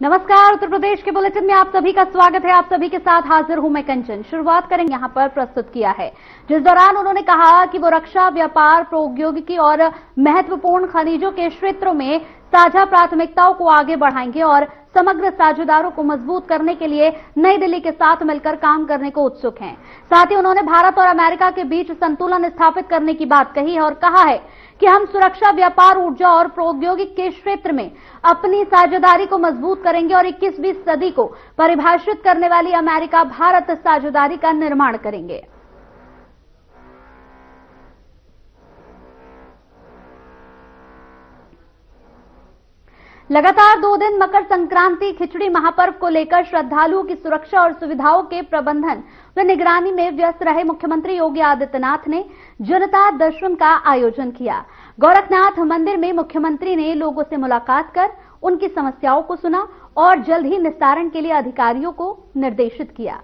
नमस्कार, उत्तर प्रदेश के बुलेटिन में आप सभी का स्वागत है। आप सभी के साथ हाजिर हूं मैं कंचन। शुरुआत करेंगे यहां पर प्रस्तुत किया है, जिस दौरान उन्होंने कहा कि वो रक्षा, व्यापार, प्रौद्योगिकी और महत्वपूर्ण खनिजों के क्षेत्रों में साझा प्राथमिकताओं को आगे बढ़ाएंगे और समग्र साझेदारों को मजबूत करने के लिए नई दिल्ली के साथ मिलकर काम करने को उत्सुक हैं। साथ ही उन्होंने भारत और अमेरिका के बीच संतुलन स्थापित करने की बात कही है और कहा है कि हम सुरक्षा, व्यापार, ऊर्जा और प्रौद्योगिकी के क्षेत्र में अपनी साझेदारी को मजबूत करेंगे और 21वीं सदी को परिभाषित करने वाली अमेरिका भारत साझेदारी का निर्माण करेंगे। लगातार 2 दिन मकर संक्रांति खिचड़ी महापर्व को लेकर श्रद्धालुओं की सुरक्षा और सुविधाओं के प्रबंधन व निगरानी में व्यस्त रहे मुख्यमंत्री योगी आदित्यनाथ ने जनता दर्शन का आयोजन किया। गोरखनाथ मंदिर में मुख्यमंत्री ने लोगों से मुलाकात कर उनकी समस्याओं को सुना और जल्द ही निस्तारण के लिए अधिकारियों को निर्देशित किया।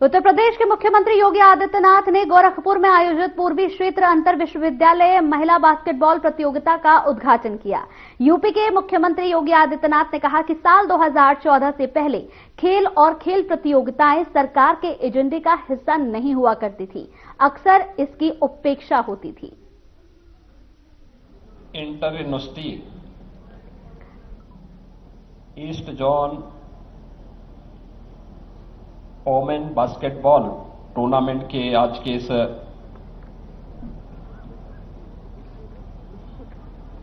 उत्तर प्रदेश के मुख्यमंत्री योगी आदित्यनाथ ने गोरखपुर में आयोजित पूर्वी क्षेत्र अंतर विश्वविद्यालय महिला बास्केटबॉल प्रतियोगिता का उद्घाटन किया। यूपी के मुख्यमंत्री योगी आदित्यनाथ ने कहा कि साल 2014 से पहले खेल और खेल प्रतियोगिताएं सरकार के एजेंडे का हिस्सा नहीं हुआ करती थी, अक्सर इसकी उपेक्षा होती थी। Inter university east zone women basketball tournament के आज के इस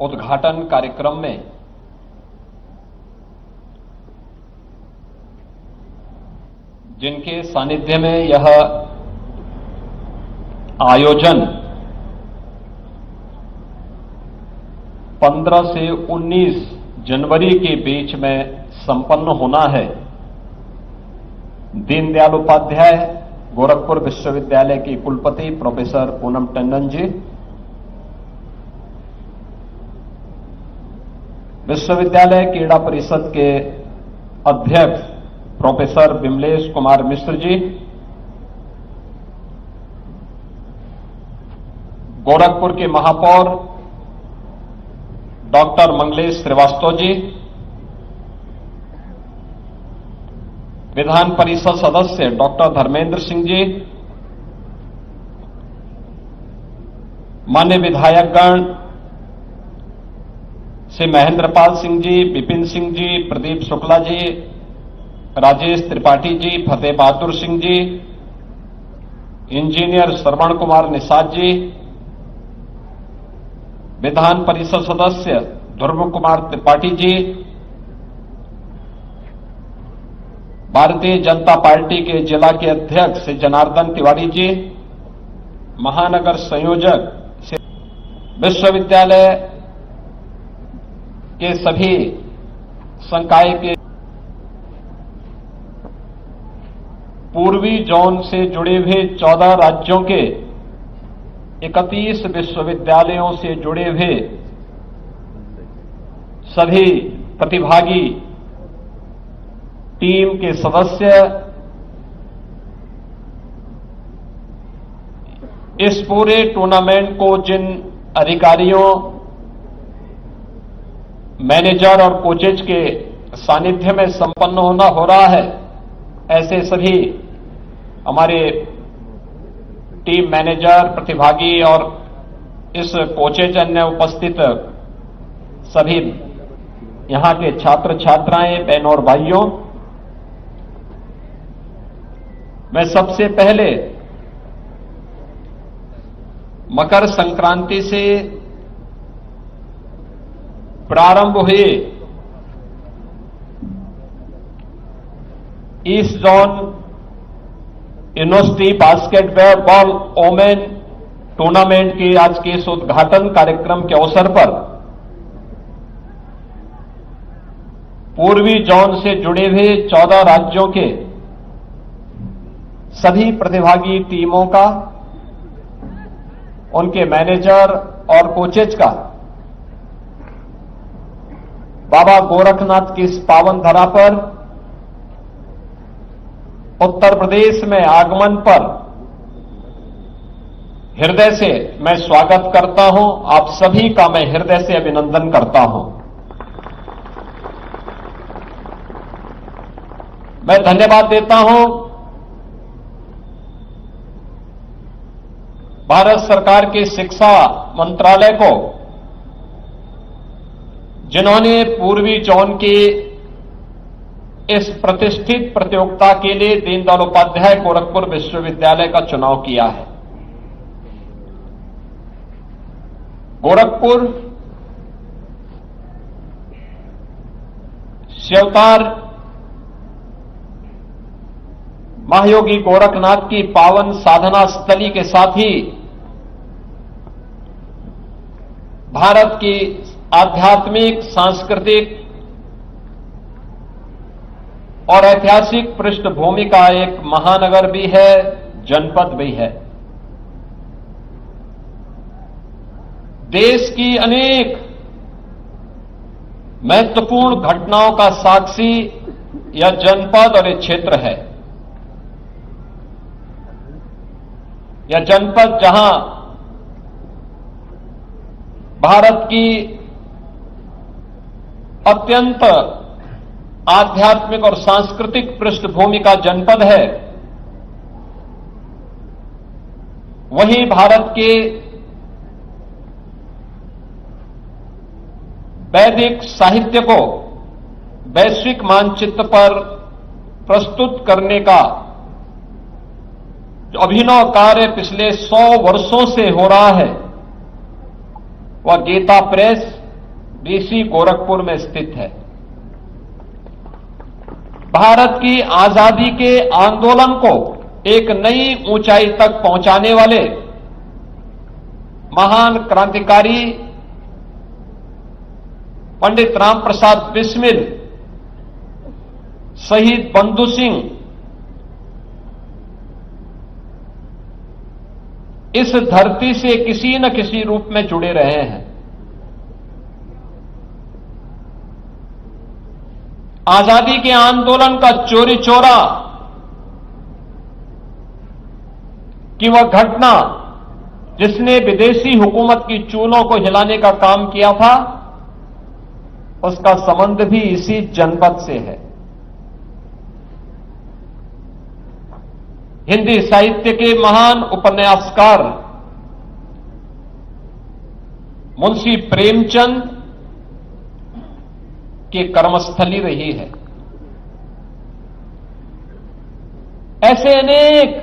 उद्घाटन कार्यक्रम में जिनके सानिध्य में यह आयोजन 15 से 19 जनवरी के बीच में संपन्न होना है, दीनदयाल उपाध्याय गोरखपुर विश्वविद्यालय की कुलपति प्रोफेसर पूनम टंडन जी, विश्वविद्यालय क्रीड़ा परिषद के अध्यक्ष प्रोफेसर विमलेश कुमार मिश्र जी, गोरखपुर के महापौर डॉक्टर मंगलेश श्रीवास्तव जी, विधान परिषद सदस्य डॉक्टर धर्मेंद्र सिंह जी, मान्य विधायकगण श्री महेंद्रपाल सिंह जी, विपिन सिंह जी, प्रदीप शुक्ला जी, राजेश त्रिपाठी जी, फतेह बहादुर सिंह जी, इंजीनियर श्रवण कुमार निषाद जी, विधान परिषद सदस्य ध्रुव कुमार त्रिपाठी जी, भारतीय जनता पार्टी के जिला के अध्यक्ष श्री जनार्दन तिवारी जी, महानगर संयोजक विश्वविद्यालय के सभी संकाय के पूर्वी जोन से जुड़े हुए 14 राज्यों के 31 विश्वविद्यालयों से जुड़े हुए सभी प्रतिभागी टीम के सदस्य इस पूरे टूर्नामेंट को जिन अधिकारियों, मैनेजर और कोचेज के सानिध्य में संपन्न हो रहा है, ऐसे सभी हमारे टीम मैनेजर, प्रतिभागी और इस कोचेज अन्य उपस्थित सभी यहां के छात्र छात्राएं, बहनों और भाइयों, मैं सबसे पहले मकर संक्रांति से प्रारंभ हुए east zone university basketball women tournament के आज के इस उद्घाटन कार्यक्रम के अवसर पर पूर्वी जोन से जुड़े हुए 14 राज्यों के सभी प्रतिभागी टीमों का, उनके मैनेजर और कोचेज का बाबा गोरखनाथ की इस पावन धरा पर उत्तर प्रदेश में आगमन पर हृदय से मैं स्वागत करता हूं। आप सभी का मैं हृदय से अभिनंदन करता हूं। मैं धन्यवाद देता हूं भारत सरकार के शिक्षा मंत्रालय को, जिन्होंने पूर्वी जोन की इस प्रतिष्ठित प्रतियोगिता के लिए दीनदयाल उपाध्याय गोरखपुर विश्वविद्यालय का चुनाव किया है। गोरखपुर शिवतार महायोगी गोरखनाथ की पावन साधना स्थली के साथ ही भारत की आध्यात्मिक, सांस्कृतिक और ऐतिहासिक पृष्ठभूमि का एक महानगर भी है, जनपद भी है। देश की अनेक महत्वपूर्ण घटनाओं का साक्षी यह जनपद और यह क्षेत्र है। यह जनपद जहां भारत की अत्यंत आध्यात्मिक और सांस्कृतिक पृष्ठभूमि का जनपद है, वहीं भारत के वैदिक साहित्य को वैश्विक मानचित्र पर प्रस्तुत करने का जो अभिनव कार्य पिछले 100 वर्षों से हो रहा है, वह गीता प्रेस डीसी गोरखपुर में स्थित है। भारत की आजादी के आंदोलन को एक नई ऊंचाई तक पहुंचाने वाले महान क्रांतिकारी पंडित राम प्रसाद बिस्मिल, शहीद बंधु सिंह इस धरती से किसी न किसी रूप में जुड़े रहे हैं। आजादी के आंदोलन का चोरी चोरा कि वह घटना जिसने विदेशी हुकूमत की चूलों को हिलाने का काम किया था, उसका संबंध भी इसी जनपद से है। हिंदी साहित्य के महान उपन्यासकार मुंशी प्रेमचंद की कर्मस्थली रही है। ऐसे अनेक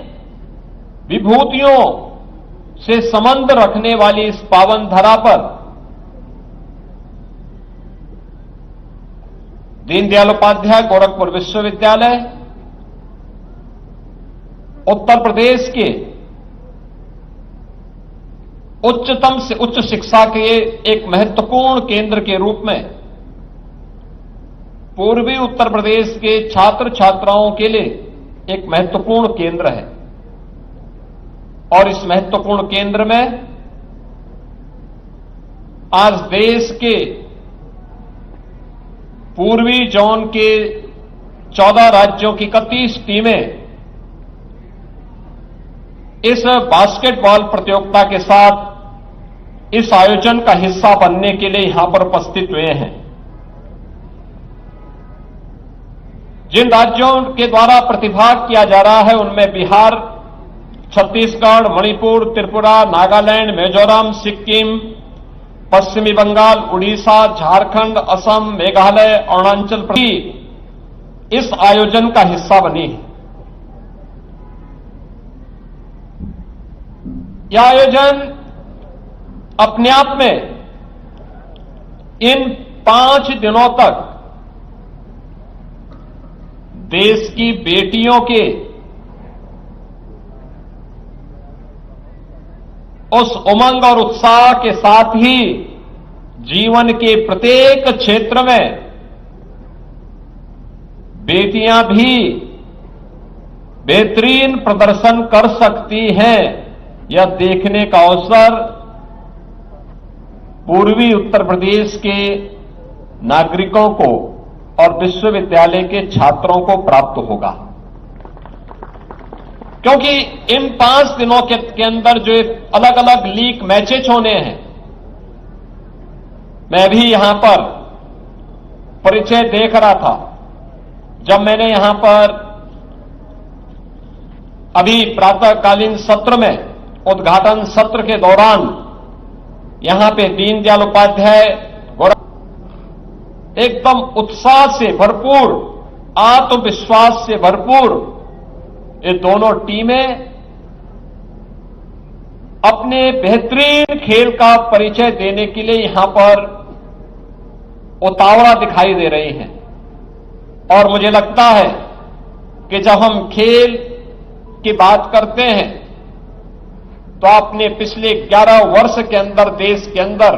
विभूतियों से संबंध रखने वाली इस पावन धरा पर दीनदयाल उपाध्याय गोरखपुर विश्वविद्यालय उत्तर प्रदेश के उच्चतम से उच्च शिक्षा के एक महत्वपूर्ण केंद्र के रूप में पूर्वी उत्तर प्रदेश के छात्र छात्राओं के लिए एक महत्वपूर्ण केंद्र है। और इस महत्वपूर्ण केंद्र में आज देश के पूर्वी जोन के 14 राज्यों की 31 टीमें इस बास्केटबॉल प्रतियोगिता के साथ इस आयोजन का हिस्सा बनने के लिए यहां पर उपस्थित हुए हैं। जिन राज्यों के द्वारा प्रतिभाग किया जा रहा है उनमें बिहार, छत्तीसगढ़, मणिपुर, त्रिपुरा, नागालैंड, मिजोरम, सिक्किम, पश्चिमी बंगाल, उड़ीसा, झारखंड, असम, मेघालय, अरुणाचल प्रदेश इस आयोजन का हिस्सा बनी है। यह आयोजन अपने आप में इन 5 दिनों तक देश की बेटियों के उस उमंग और उत्साह के साथ ही जीवन के प्रत्येक क्षेत्र में बेटियां भी बेहतरीन प्रदर्शन कर सकती हैं, यह देखने का अवसर पूर्वी उत्तर प्रदेश के नागरिकों को और विश्वविद्यालय के छात्रों को प्राप्त होगा। क्योंकि इन 5 दिनों के अंदर जो अलग अलग लीग मैचेस होने हैं, मैं भी यहां पर परिचय देख रहा था। जब मैंने यहां पर अभी प्रातःकालीन सत्र में उद्घाटन सत्र के दौरान यहां पे दीनदयाल उपाध्याय एकदम उत्साह से भरपूर, आत्मविश्वास से भरपूर ये दोनों टीमें अपने बेहतरीन खेल का परिचय देने के लिए यहां पर उतावला दिखाई दे रही हैं। और मुझे लगता है कि जब हम खेल की बात करते हैं तो आपने पिछले 11 वर्ष के अंदर देश के अंदर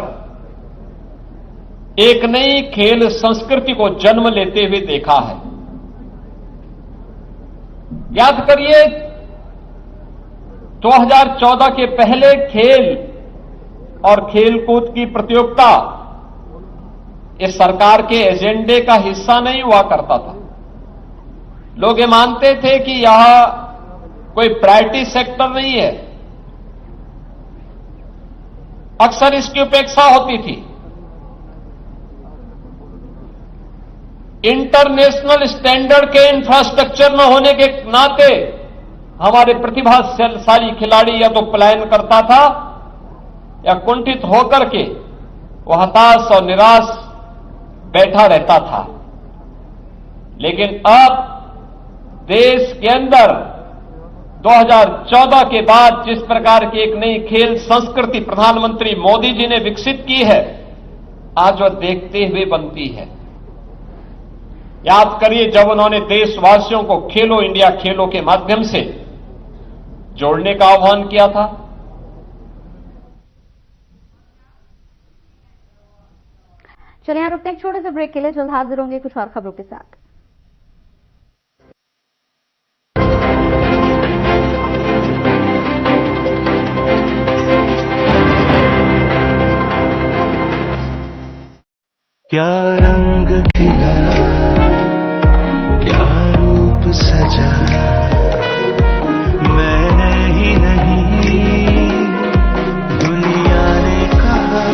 एक नई खेल संस्कृति को जन्म लेते हुए देखा है। याद करिए 2014 के पहले खेल और खेलकूद की प्रतियोगिता इस सरकार के एजेंडे का हिस्सा नहीं हुआ करता था। लोग ये मानते थे कि यह कोई प्रायोरिटी सेक्टर नहीं है, अक्सर इसकी उपेक्षा होती थी। इंटरनेशनल स्टैंडर्ड के इंफ्रास्ट्रक्चर न होने के नाते हमारे प्रतिभाशाली खिलाड़ी या तो पलायन करता था या कुंठित होकर के वह हताश और निराश बैठा रहता था। लेकिन अब देश के अंदर 2014 के बाद जिस प्रकार की एक नई खेल संस्कृति प्रधानमंत्री मोदी जी ने विकसित की है, आज वह देखते हुए बनती है। याद करिए जब उन्होंने देशवासियों को खेलो इंडिया खेलों के माध्यम से जोड़ने का आह्वान किया था। चलिए यहाँ रुकते हैं एक छोटे से ब्रेक के लिए, जल्द हाजिर होंगे कुछ और खबरों के साथ। क्या रंग खिला, क्या रूप सजा, मैंने ही नहीं दुनिया ने कहा।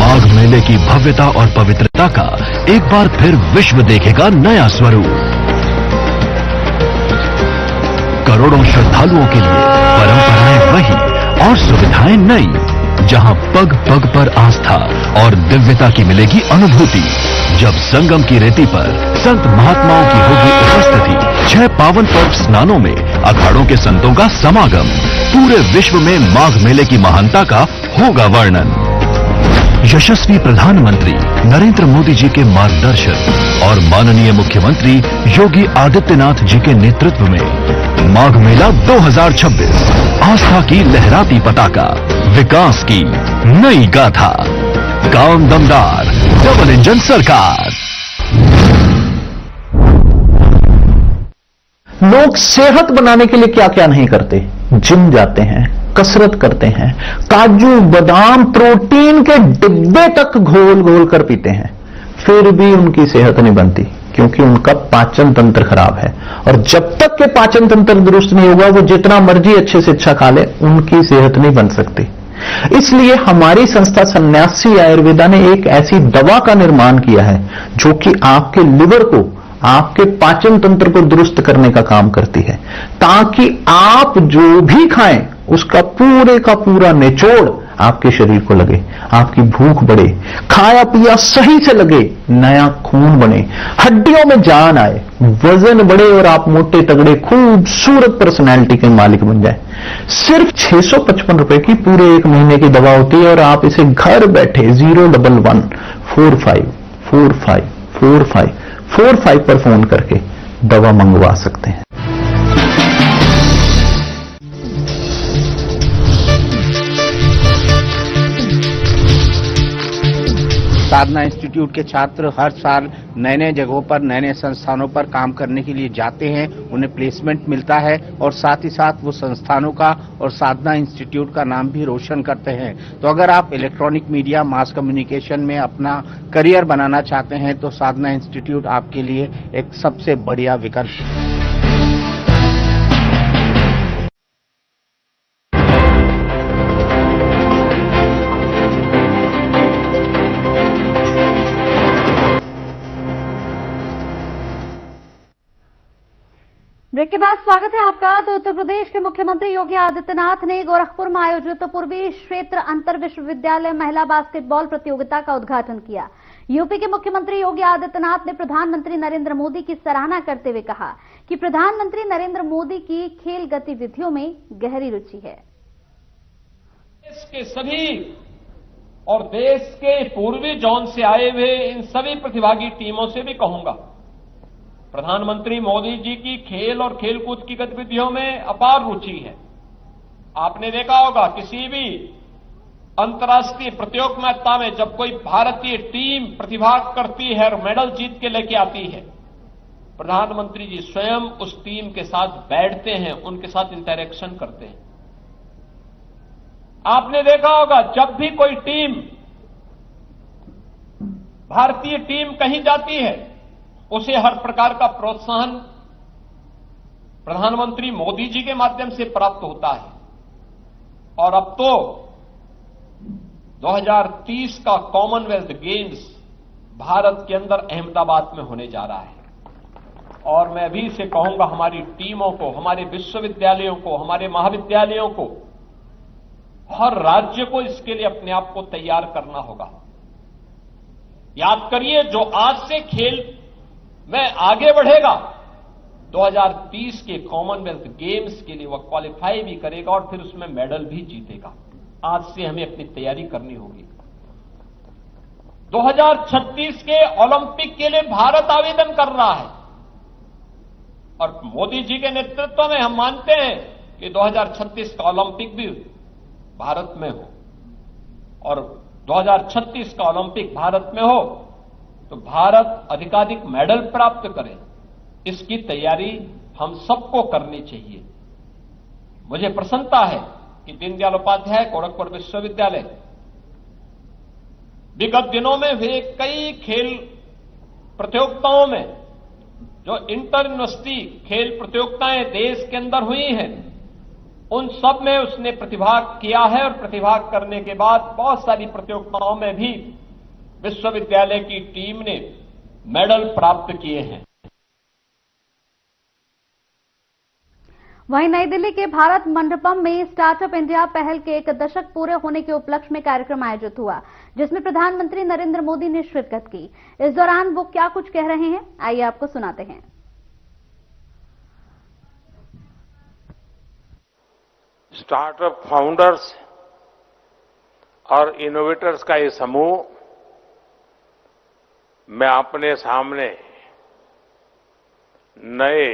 माघ मेले की भव्यता और पवित्रता का एक बार फिर विश्व देखेगा नया स्वरूप। करोड़ों श्रद्धालुओं के लिए परंपराएं वही और सुविधाएं नई, जहां पग पग पर आस्था और दिव्यता की मिलेगी अनुभूति। जब संगम की रेती पर संत महात्माओं की होगी उपस्थिति, 6 पावन पर्व स्नानों में अखाड़ों के संतों का समागम, पूरे विश्व में माघ मेले की महानता का होगा वर्णन। यशस्वी प्रधानमंत्री नरेंद्र मोदी जी के मार्गदर्शन और माननीय मुख्यमंत्री योगी आदित्यनाथ जी के नेतृत्व में माघ मेला 2026 आस्था की लहराती पताका, विकास की नई गाथा, काम दमदार, डबल इंजन सरकार। लोग सेहत बनाने के लिए क्या क्या नहीं करते, जिम जाते हैं, कसरत करते हैं, काजू बादाम प्रोटीन के डिब्बे तक घोल घोल कर पीते हैं, फिर भी उनकी सेहत नहीं बनती, क्योंकि उनका पाचन तंत्र खराब है। और जब तक के पाचन तंत्र दुरुस्त नहीं होगा, वो जितना मर्जी अच्छे से अच्छा खा ले, उनकी सेहत नहीं बन सकती। इसलिए हमारी संस्था सन्यासी आयुर्वेदा ने एक ऐसी दवा का निर्माण किया है जो कि आपके लिवर को, आपके पाचन तंत्र को दुरुस्त करने का काम करती है, ताकि आप जो भी खाएं उसका पूरे का पूरा निचोड़ आपके शरीर को लगे, आपकी भूख बढ़े, खाया पिया सही से लगे, नया खून बने, हड्डियों में जान आए, वजन बढ़े और आप मोटे तगड़े खूबसूरत पर्सनैलिटी के मालिक बन जाए। सिर्फ 655 रुपए की पूरे 1 महीने की दवा होती है और आप इसे घर बैठे 01145454545 पर फोन करके दवा मंगवा सकते हैं। साधना इंस्टीट्यूट के छात्र हर साल नए नए जगहों पर नए नए संस्थानों पर काम करने के लिए जाते हैं, उन्हें प्लेसमेंट मिलता है और साथ ही साथ वो संस्थानों का और साधना इंस्टीट्यूट का नाम भी रोशन करते हैं। तो अगर आप इलेक्ट्रॉनिक मीडिया मास कम्युनिकेशन में अपना करियर बनाना चाहते हैं तो साधना इंस्टीट्यूट आपके लिए एक सबसे बढ़िया विकल्प है। ब्रेक के बाद स्वागत है आपका। तो उत्तर प्रदेश के मुख्यमंत्री योगी आदित्यनाथ ने गोरखपुर में आयोजित पूर्वी क्षेत्र अंतर विश्वविद्यालय महिला बास्केटबॉल प्रतियोगिता का उद्घाटन किया। यूपी के मुख्यमंत्री योगी आदित्यनाथ ने प्रधानमंत्री नरेंद्र मोदी की सराहना करते हुए कहा कि प्रधानमंत्री नरेंद्र मोदी की खेल गतिविधियों में गहरी रुचि है। देश के सभी और देश के पूर्वी जोन से आए हुए इन सभी प्रतिभागी टीमों से भी कहूंगा, प्रधानमंत्री मोदी जी की खेल और खेलकूद की गतिविधियों में अपार रुचि है। आपने देखा होगा किसी भी अंतर्राष्ट्रीय प्रतियोगिता में जब कोई भारतीय टीम प्रतिभाग करती है और मेडल जीत के लेके आती है, प्रधानमंत्री जी स्वयं उस टीम के साथ बैठते हैं, उनके साथ इंटरेक्शन करते हैं। आपने देखा होगा जब भी कोई टीम भारतीय टीम कहीं जाती है उसे हर प्रकार का प्रोत्साहन प्रधानमंत्री मोदी जी के माध्यम से प्राप्त होता है। और अब तो 2030 का कॉमनवेल्थ गेम्स भारत के अंदर अहमदाबाद में होने जा रहा है। और मैं अभी से कहूंगा हमारी टीमों को, हमारे विश्वविद्यालयों को, हमारे महाविद्यालयों को, हर राज्य को इसके लिए अपने आप को तैयार करना होगा। याद करिए, जो आज से खेल में आगे बढ़ेगा 2030 के कॉमनवेल्थ गेम्स के लिए वह क्वालिफाई भी करेगा और फिर उसमें मेडल भी जीतेगा। आज से हमें अपनी तैयारी करनी होगी। 2036 के ओलंपिक के लिए भारत आवेदन कर रहा है और मोदी जी के नेतृत्व में हम मानते हैं कि 2036 का ओलंपिक भी भारत में हो। और 2036 का ओलंपिक भारत में हो तो भारत अधिकाधिक मेडल प्राप्त करे, इसकी तैयारी हम सबको करनी चाहिए। मुझे प्रसन्नता है कि दीनदयाल उपाध्याय गोरखपुर विश्वविद्यालय विगत दिनों में हुए कई खेल प्रतियोगिताओं में, जो इंटर यूनिवर्सिटी खेल प्रतियोगिताएं देश के अंदर हुई हैं, उन सब में उसने प्रतिभाग किया है और प्रतिभाग करने के बाद बहुत सारी प्रतियोगिताओं में भी विश्वविद्यालय की टीम ने मेडल प्राप्त किए हैं। वहीं नई दिल्ली के भारत मंडपम में स्टार्टअप इंडिया पहल के 1 दशक पूरे होने के उपलक्ष्य में कार्यक्रम आयोजित हुआ, जिसमें प्रधानमंत्री नरेंद्र मोदी ने शिरकत की। इस दौरान वो क्या कुछ कह रहे हैं, आइए आपको सुनाते हैं। स्टार्टअप फाउंडर्स और इनोवेटर्स का ये समूह मैं अपने सामने नए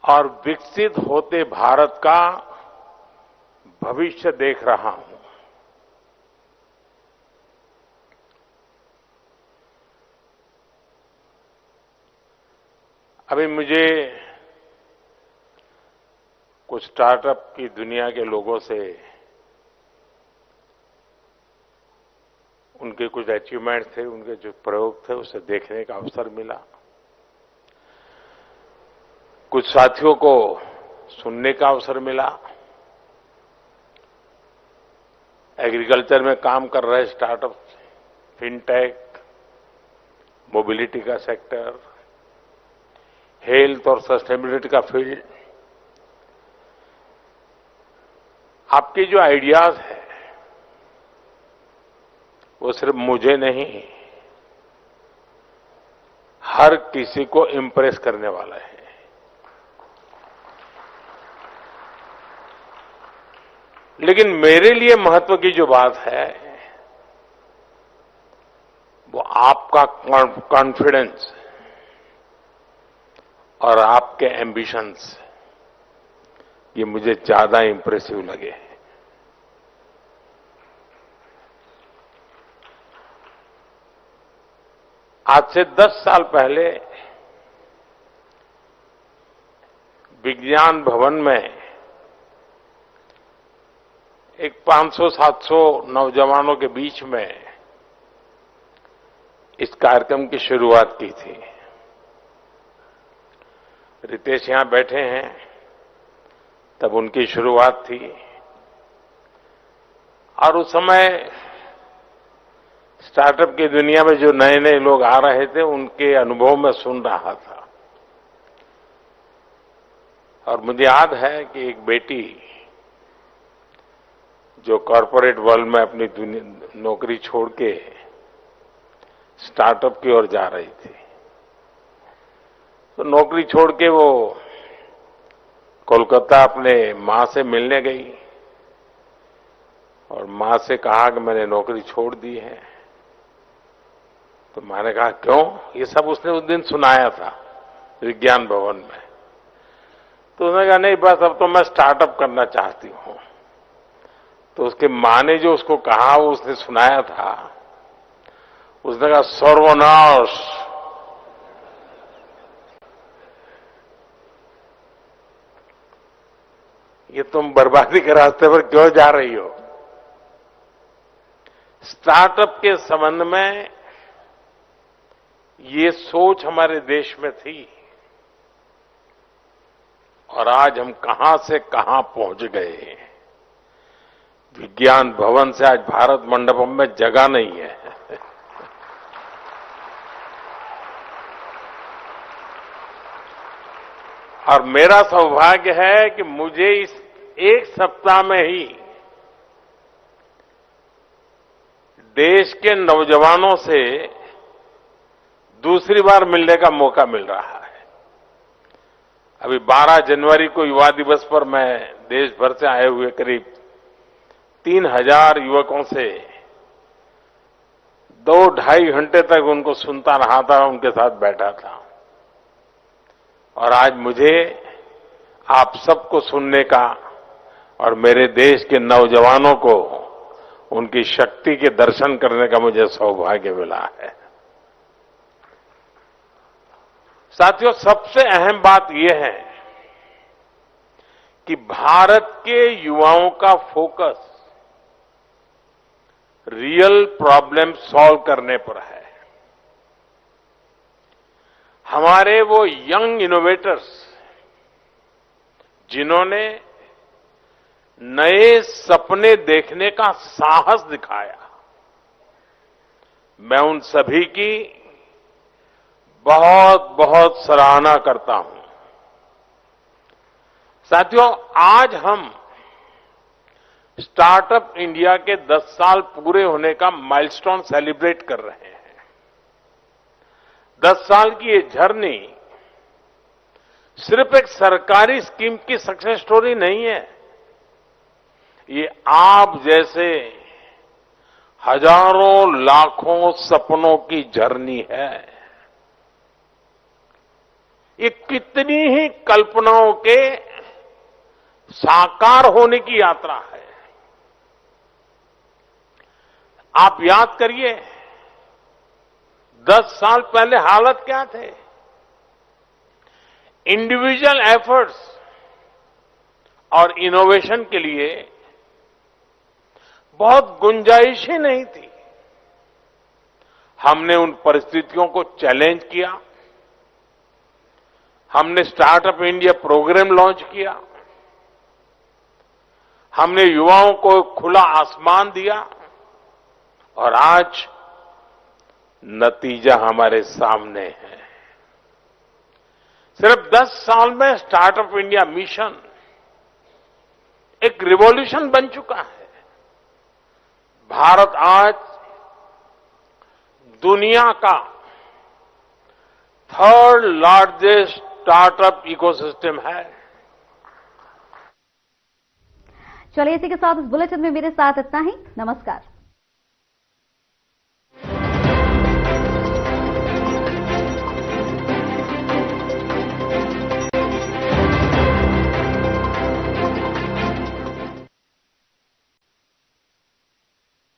और विकसित होते भारत का भविष्य देख रहा हूं। अभी मुझे कुछ स्टार्टअप की दुनिया के लोगों से उनके कुछ अचीवमेंट थे, उनके जो प्रयोग थे, उसे देखने का अवसर मिला। कुछ साथियों को सुनने का अवसर मिला। एग्रीकल्चर में काम कर रहे स्टार्टअप, फिनटेक, मोबिलिटी का सेक्टर, हेल्थ और सस्टेनेबिलिटी का फील्ड, आपके जो आइडियाज है वो सिर्फ मुझे नहीं, हर किसी को इंप्रेस करने वाला है। लेकिन मेरे लिए महत्व की जो बात है वो आपका कॉन्फिडेंस और आपके एम्बिशंस, ये मुझे ज्यादा इंप्रेसिव लगे। आज से 10 साल पहले विज्ञान भवन में एक 500-700 नौजवानों के बीच में इस कार्यक्रम की शुरुआत की थी। रितेश यहां बैठे हैं, तब उनकी शुरुआत थी और उस समय स्टार्टअप की दुनिया में जो नए नए लोग आ रहे थे उनके अनुभव में सुन रहा था। और मुझे याद है कि एक बेटी जो कॉरपोरेट वर्ल्ड में अपनी नौकरी छोड़ के स्टार्टअप की ओर जा रही थी, तो नौकरी छोड़ के वो कोलकाता अपने मां से मिलने गई और मां से कहा कि मैंने नौकरी छोड़ दी है। तो मैंने कहा क्यों? ये सब उसने उस दिन सुनाया था विज्ञान भवन में। तो उसने कहा नहीं, बस अब तो मैं स्टार्टअप करना चाहती हूं। तो उसके मां ने जो उसको कहा वो उसने सुनाया था। उसने कहा सर्वनाश, ये तुम बर्बादी के रास्ते पर क्यों जा रही हो? स्टार्टअप के संबंध में ये सोच हमारे देश में थी और आज हम कहां से कहां पहुंच गए। विज्ञान भवन से आज भारत मंडपम में जगह नहीं है। और मेरा सौभाग्य है कि मुझे इस एक सप्ताह में ही देश के नौजवानों से दूसरी बार मिलने का मौका मिल रहा है। अभी 12 जनवरी को युवा दिवस पर मैं देश भर से आए हुए करीब 3000 युवकों से 2-2.5 घंटे तक उनको सुनता रहा था, उनके साथ बैठा था। और आज मुझे आप सबको सुनने का और मेरे देश के नौजवानों को उनकी शक्ति के दर्शन करने का मुझे सौभाग्य मिला है। साथियों, सबसे अहम बात यह है कि भारत के युवाओं का फोकस रियल प्रॉब्लम सॉल्व करने पर है। हमारे वो यंग इनोवेटर्स जिन्होंने नए सपने देखने का साहस दिखाया, मैं उन सभी की बहुत बहुत सराहना करता हूं। साथियों, आज हम स्टार्टअप इंडिया के 10 साल पूरे होने का माइलस्टोन सेलिब्रेट कर रहे हैं। 10 साल की ये जर्नी सिर्फ एक सरकारी स्कीम की सक्सेस स्टोरी नहीं है। ये आप जैसे हजारों लाखों सपनों की जर्नी है। ये कितनी ही कल्पनाओं के साकार होने की यात्रा है। आप याद करिए, 10 साल पहले हालत क्या थे? इंडिविजुअल एफर्ट्स और इनोवेशन के लिए बहुत गुंजाइश ही नहीं थी। हमने उन परिस्थितियों को चैलेंज किया। हमने स्टार्टअप इंडिया प्रोग्राम लॉन्च किया। हमने युवाओं को खुला आसमान दिया और आज नतीजा हमारे सामने है। सिर्फ 10 साल में स्टार्टअप इंडिया मिशन एक रिवॉल्यूशन बन चुका है। भारत आज दुनिया का 3rd लार्जेस्ट स्टार्टअप इकोसिस्टम है। चलिए, इसी के साथ इस बुलेटिन में मेरे साथ इतना ही। नमस्कार।